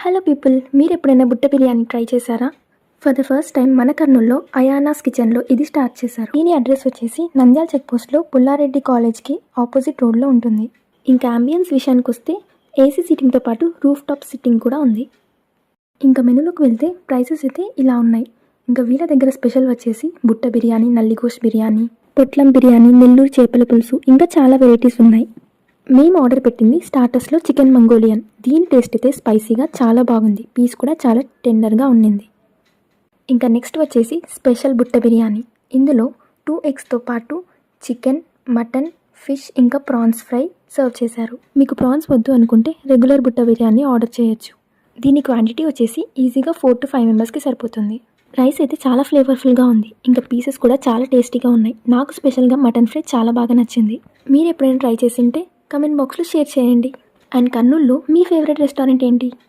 Hello people, మీరు ఎప్పుడైనా బుట్ట బిర్యానీ ట్రై చేశారా? ఫర్ ద ఫస్ట్ టైం మన కర్నూల్లో అయానాస్ కిచెన్లో ఇది స్టార్ట్ చేశారు. దీని అడ్రస్ వచ్చేసి నంద్యాల చెక్ పోస్ట్లో పుల్లారెడ్డి కాలేజ్కి ఆపోజిట్ రోడ్లో ఉంటుంది. ఇంకా అంబియన్స్ విషయానికి వస్తే ఏసీ సిట్టింగ్తో పాటు రూఫ్ టాప్ సిట్టింగ్ కూడా ఉంది. ఇంకా మెనూలోకి వెళ్తే ప్రైసెస్ అయితే ఇలా ఉన్నాయి. ఇంకా వీళ్ళ దగ్గర స్పెషల్ వచ్చేసి బుట్ట బిర్యానీ, నల్లిగోష్ బిర్యానీ, పొట్లం బిర్యానీ, నెల్లూరు చేపల పులుసు, ఇంకా చాలా వెరైటీస్ ఉన్నాయి. మేము ఆర్డర్ పెట్టింది స్టార్టర్స్లో చికెన్ మంగోలియన్. దీని టేస్ట్ అయితే స్పైసీగా చాలా బాగుంది. పీస్ కూడా చాలా టెండర్గా ఉండింది. ఇంకా నెక్స్ట్ వచ్చేసి స్పెషల్ బుట్ట బిర్యానీ. ఇందులో 2 ఎగ్స్తో పాటు చికెన్, మటన్, ఫిష్ ఇంకా ప్రాన్స్ ఫ్రై సర్వ్ చేశారు. మీకు ప్రాన్స్ వద్దు అనుకుంటే రెగ్యులర్ బుట్ట బిర్యానీ ఆర్డర్ చేయొచ్చు. దీని క్వాంటిటీ వచ్చేసి ఈజీగా 4 to 5 మెంబర్స్కి సరిపోతుంది. రైస్ అయితే చాలా ఫ్లేవర్ఫుల్గా ఉంది. ఇంకా పీసెస్ కూడా చాలా టేస్టీగా ఉన్నాయి. నాకు స్పెషల్గా మటన్ ఫ్రై చాలా బాగా నచ్చింది. మీరు ఎప్పుడైనా ట్రై చేసి ఉంటే కమెంట్ బాక్స్లో షేర్ చేయండి. అండ్ కర్నూల్లో మీ ఫేవరెట్ రెస్టారెంట్ ఏంటి?